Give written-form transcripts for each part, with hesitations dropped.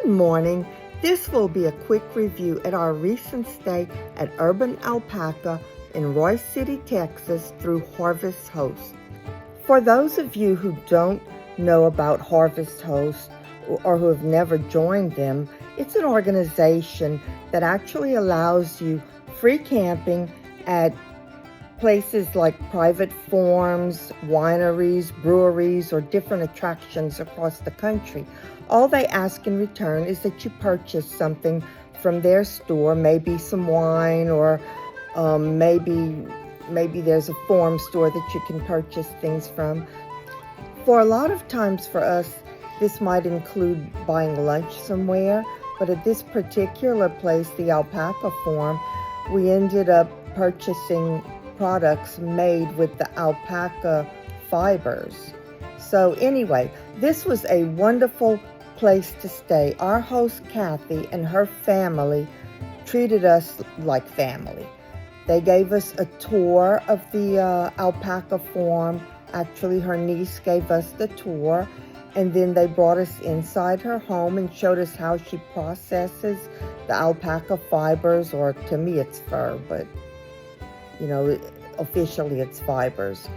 Good morning. This will be a quick review at our recent stay at Urban Alpaca in Royce City, Texas through Harvest Host. For those of you who don't know about Harvest Host or who have never joined them, it's an organization that actually allows you free camping at places like private farms, wineries, breweries, or different attractions across the country. All they ask in return is that you purchase something from their store, maybe some wine, or maybe there's a farm store that you can purchase things from. For a lot of times for us, this might include buying lunch somewhere, but at this particular place, the Alpaca Farm, we ended up purchasing products made with the alpaca fibers. So anyway, this was a wonderful place to stay. Our host Kathy and her family treated us like family. They gave us a tour of the alpaca farm. Actually, her niece gave us the tour, and then they brought us inside her home and showed us how she processes the alpaca fibers, or to me it's fur, but you know, officially it's fibers.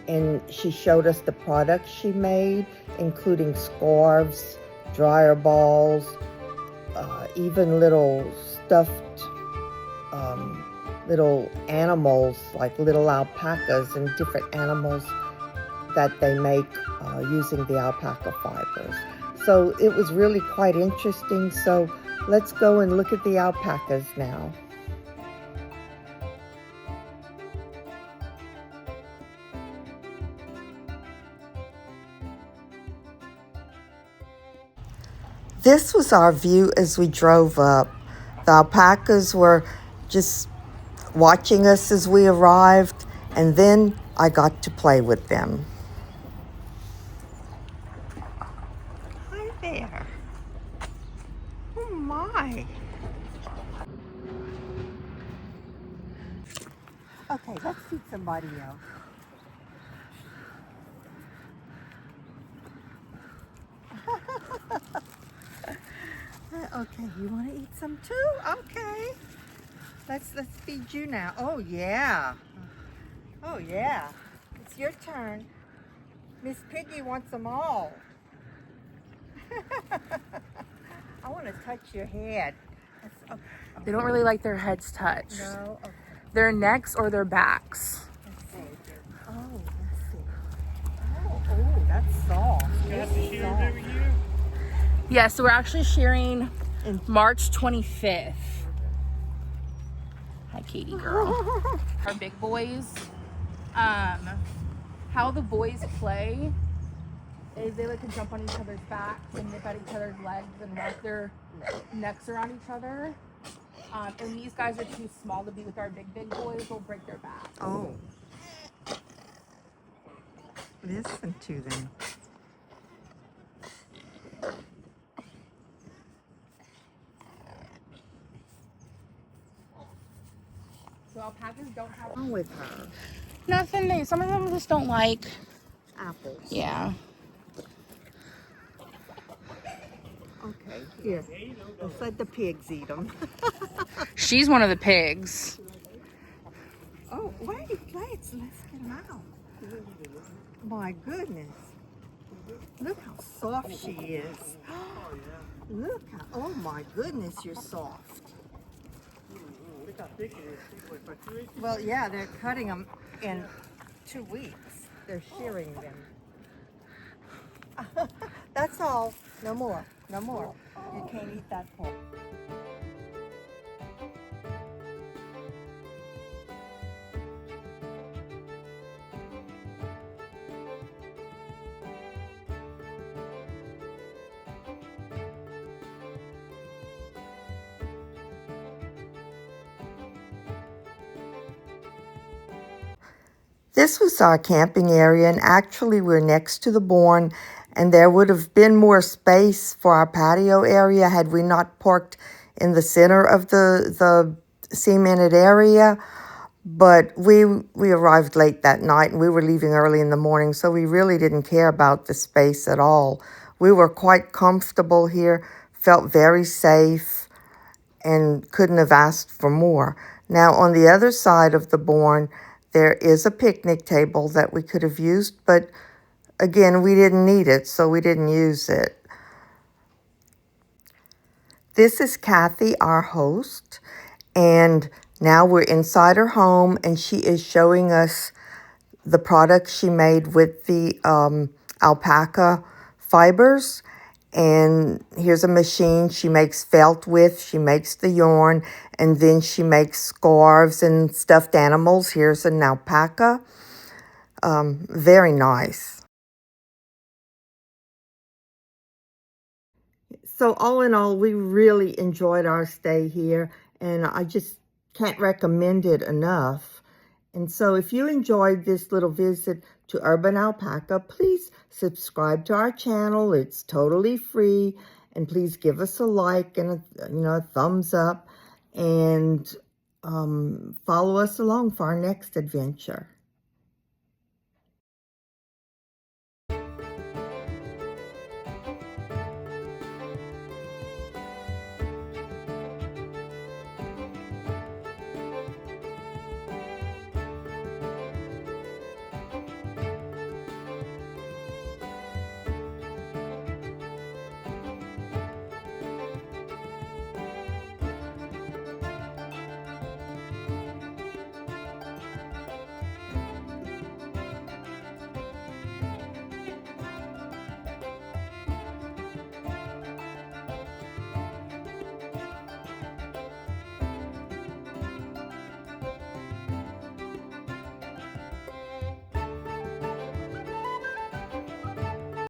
And she showed us the products she made, including scarves, dryer balls, even little stuffed little animals, like little alpacas and different animals that they make using the alpaca fibers. So it was really quite interesting. So let's go and look at the alpacas now. This was our view as we drove up. The alpacas were just watching us as we arrived, and then I got to play with them. Hi there. Oh my. Okay, let's feed somebody else. Okay, you want to eat some too? Okay. Let's feed you now. Oh yeah. Oh yeah. It's your turn. Miss Piggy wants them all. I want to touch your head. Okay. They don't really like their heads touched. No? Okay. Their necks or their backs. Let's see. Oh, let's see. Oh, that's soft. Yeah, so we're actually sharing March 25th. Hi, Katie girl. Our big boys, how the boys play is they like to jump on each other's backs and nip at each other's legs and wrap their necks around each other. And these guys are too small to be with our big boys. They'll break their back. Oh. Listen to them. So alpacas don't have What's wrong with her? nothing. Some of them just don't like Apples. Yeah. Okay, here. Let's let the pigs eat them. She's one of the pigs. Oh, wait, let's get them out. My goodness. Look how soft she is. Look how, oh my goodness, you're soft. Well, yeah, they're cutting them in 2 weeks. They're shearing them. That's all. No more. No more. You can't eat that part. This was our camping area, and actually we're next to the barn, and there would have been more space for our patio area had we not parked in the center of the cemented area. But we arrived late that night, and we were leaving early in the morning, so we really didn't care about the space at all. We were quite comfortable here. Felt very safe and couldn't have asked for more. Now, on the other side of the barn, there is a picnic table that we could have used, but again, we didn't need it, so we didn't use it. This is Kathy, our host, and now we're inside her home, and she is showing us the products she made with the alpaca fibers. And here's a machine she makes felt with. She makes the yarn, and then she makes scarves and stuffed animals. Here's an alpaca. Very nice. So all in all, we really enjoyed our stay here, and I just can't recommend it enough. And so if you enjoyed this little visit to Urban Alpaca, please subscribe to our channel. It's totally free. And please give us a like and a thumbs up, and follow us along for our next adventure.